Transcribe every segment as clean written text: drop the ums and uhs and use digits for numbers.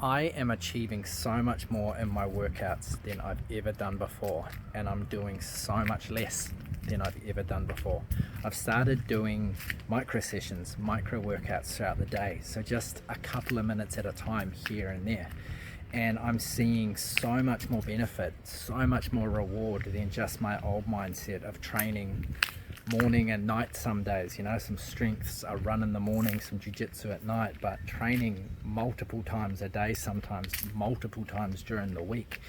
I am achieving so much more in my workouts than I've ever done before, and I'm doing so much less than I've ever done before. I've started doing micro sessions, micro workouts throughout the day, so just a couple of minutes at a time here and there. And I'm seeing so much more benefit, so much more reward than just my old mindset of training morning and night some days, some strengths, a run in the morning, some jiu-jitsu at night, but training multiple times a day, sometimes multiple times during the week,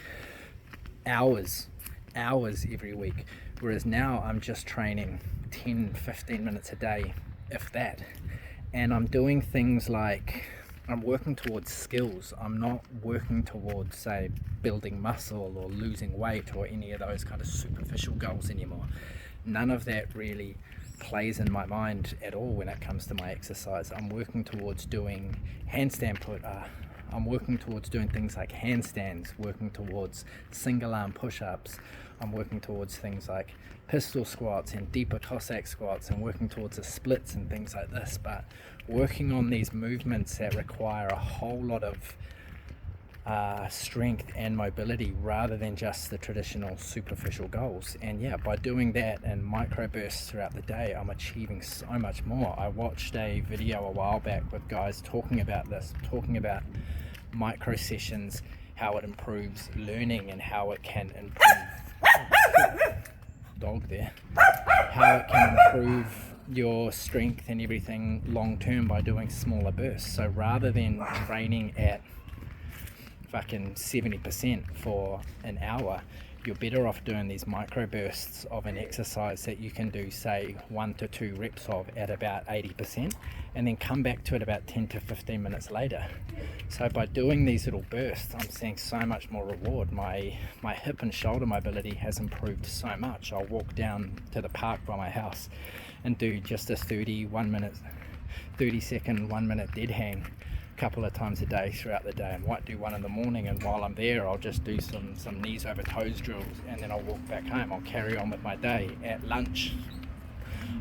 hours every week. Whereas now I'm just training 10-15 minutes a day, if that. And I'm doing things like I'm working towards skills. I'm not working towards, say, building muscle or losing weight or any of those kind of superficial goals anymore. None of that really plays in my mind at all when it comes to my exercise. I'm working towards doing I'm working towards doing things like handstands, working towards single arm push-ups. I'm working towards things like pistol squats and deeper Cossack squats, and working towards the splits and things like this, but working on these movements that require a whole lot of strength and mobility rather than just the traditional superficial goals. And yeah, by doing that and micro bursts throughout the day, I'm achieving so much more. I watched a video a while back with guys talking about micro sessions, how it improves learning and how it can improve dog there, how it can improve your strength and everything long term by doing smaller bursts. So rather than training at fucking 70% for an hour, you're better off doing these micro bursts of an exercise that you can do, say 1 to 2 reps of at about 80%, and then come back to it about 10 to 15 minutes later. So by doing these little bursts, I'm seeing so much more reward. My hip and shoulder mobility has improved so much. I'll walk down to the park by my house and do just a 30 second 1 minute dead hang couple of times a day throughout the day, and might do one in the morning, and while I'm there I'll just do some knees over toes drills, and then I'll walk back home. I'll carry on with my day. At lunch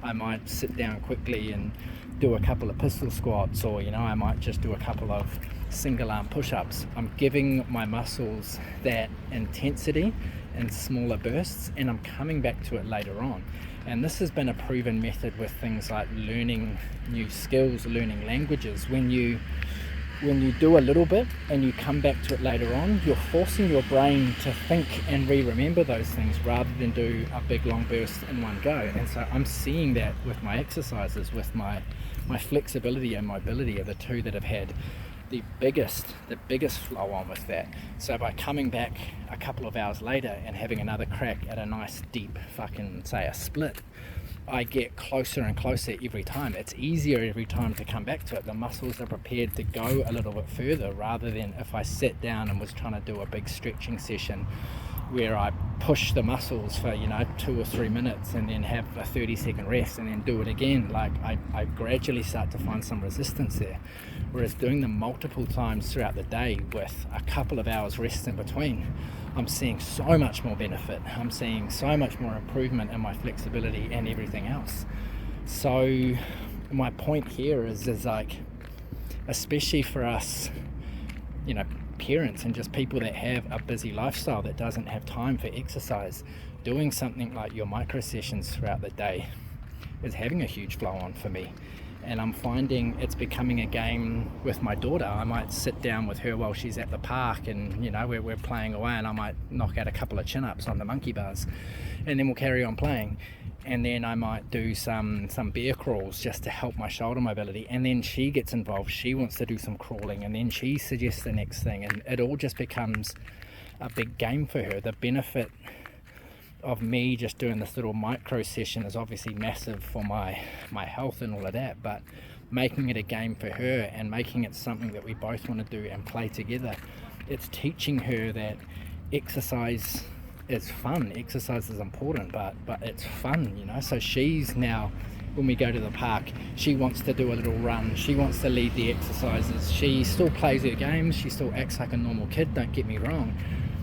I might sit down quickly and do a couple of pistol squats, or I might just do a couple of single arm push-ups. I'm giving my muscles that intensity in smaller bursts, and I'm coming back to it later on. And this has been a proven method with things like learning new skills, learning languages. When you do a little bit and you come back to it later on, you're forcing your brain to think and remember those things rather than do a big long burst in one go. And so I'm seeing that with my exercises, with my flexibility and mobility are the two that have had the biggest flow on with that. So by coming back a couple of hours later and having another crack at a nice deep fucking, say, a split, I get closer and closer every time. It's easier every time to come back to it. The muscles are prepared to go a little bit further, rather than if I sat down and was trying to do a big stretching session where I push the muscles for 2 or 3 minutes and then have a 30-second rest and then do it again. Like I gradually start to find some resistance there. Whereas doing them multiple times throughout the day with a couple of hours rest in between, I'm seeing so much more benefit. I'm seeing so much more improvement in my flexibility and everything else. So my point here is like, especially for us, parents and just people that have a busy lifestyle that doesn't have time for exercise, doing something like your micro sessions throughout the day is having a huge flow on for me. And I'm finding it's becoming a game with my daughter. I might sit down with her while she's at the park and we're playing away, and I might knock out a couple of chin-ups on the monkey bars, and then we'll carry on playing. And then I might do some bear crawls just to help my shoulder mobility, and then she gets involved. She wants to do some crawling, and then she suggests the next thing, and it all just becomes a big game for her. The benefit of me just doing this little micro session is obviously massive for my health and all of that, but making it a game for her and making it something that we both want to do and play together, it's teaching her that exercise is fun. Exercise is important, but it's fun, So she's now, when we go to the park, she wants to do a little run. She wants to lead the exercises. She still plays her games. She still acts like a normal kid, don't get me wrong.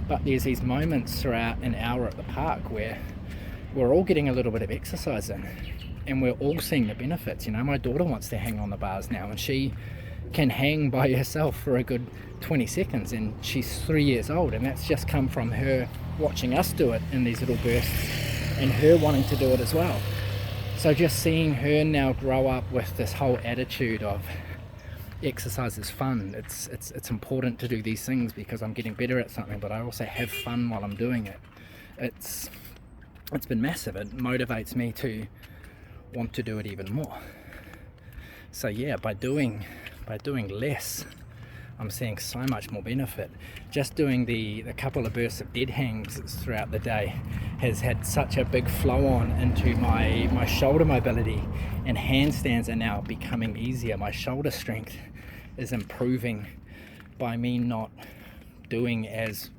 But there's these moments throughout an hour at the park where we're all getting a little bit of exercise in, and we're all seeing the benefits. My daughter wants to hang on the bars now, and she can hang by herself for a good 20 seconds, and she's 3 years old, and that's just come from her watching us do it in these little bursts and her wanting to do it as well. So just seeing her now grow up with this whole attitude of exercise is fun. It's important to do these things because I'm getting better at something, but I also have fun while I'm doing it. It's been massive. It motivates me to want to do it even more. So yeah, by doing less, I'm seeing so much more benefit. Just doing the couple of bursts of dead hangs throughout the day has had such a big flow on into my shoulder mobility, and handstands are now becoming easier. My shoulder strength is improving by me not doing as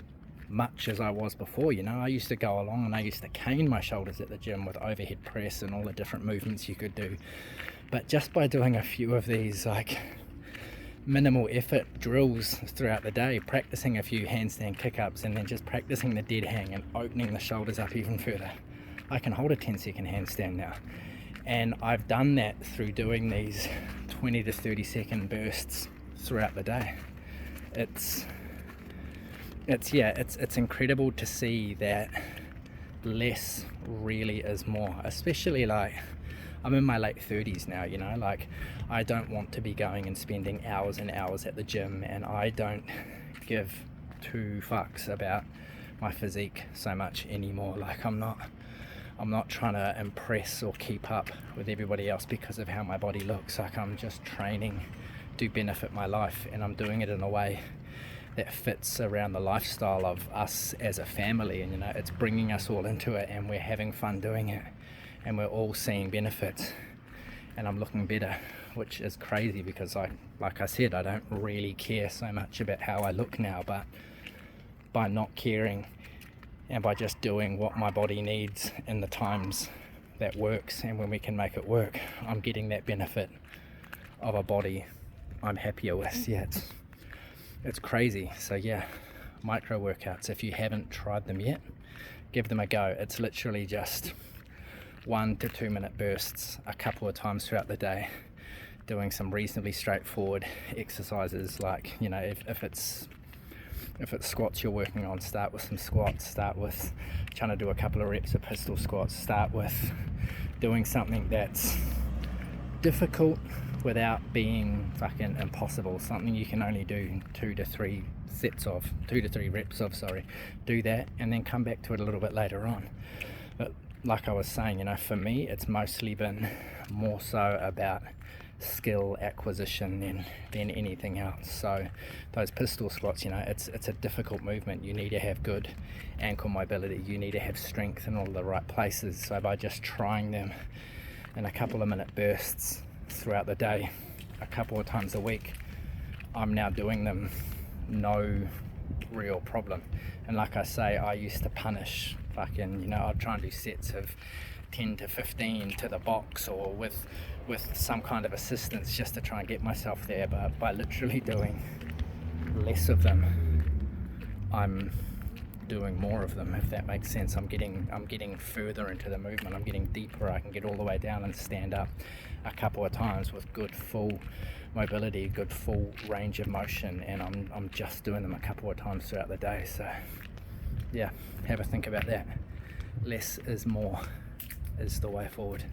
much as I was before. You know, I used to go along and I used to cane my shoulders at the gym with overhead press and all the different movements you could do. But just by doing a few of these like minimal effort drills throughout the day, practicing a few handstand kick-ups and then just practicing the dead hang and opening the shoulders up even further, I can hold a 10-second handstand now. And I've done that through doing these 20 to 30 second bursts throughout the day. It's incredible to see that less really is more, especially like I'm in my late 30s now, you know, like I don't want to be going and spending hours and hours at the gym, and I don't give two fucks about my physique so much anymore. Like I'm not trying to impress or keep up with everybody else because of how my body looks. Like I'm just training to benefit my life, and I'm doing it in a way that fits around the lifestyle of us as a family, and you know, it's bringing us all into it, and we're having fun doing it, and we're all seeing benefits, and I'm looking better, which is crazy because like I said, I don't really care so much about how I look now, but by not caring and by just doing what my body needs in the times that works and when we can make it work, I'm getting that benefit of a body I'm happier with. Yeah, it's crazy. So yeah, micro workouts, if you haven't tried them yet, give them a go. It's literally just 1 to 2 minute bursts a couple of times throughout the day, doing some reasonably straightforward exercises. Like, you know, if it's squats you're working on, start with some squats, start with trying to do a couple of reps of pistol squats, start with doing something that's difficult without being fucking impossible, something you can only do 2 to 3 reps of, do that and then come back to it a little bit later on. But like I was saying, you know, for me it's mostly been more so about skill acquisition than anything else. So those pistol squats, you know, it's a difficult movement. You need to have good ankle mobility, you need to have strength in all the right places. So by just trying them in a couple of minute bursts throughout the day a couple of times a week, I'm now doing them no real problem. And like I say, I used to punish fucking, you know, I'd try and do sets of 10 to 15 to the box or with some kind of assistance just to try and get myself there. But by literally doing less of them, I'm doing more of them, if that makes sense. I'm getting further into the movement, I'm getting deeper. I can get all the way down and stand up a couple of times with good full mobility, good full range of motion, and I'm just doing them a couple of times throughout the day. So yeah, have a think about that. Less is more is the way forward.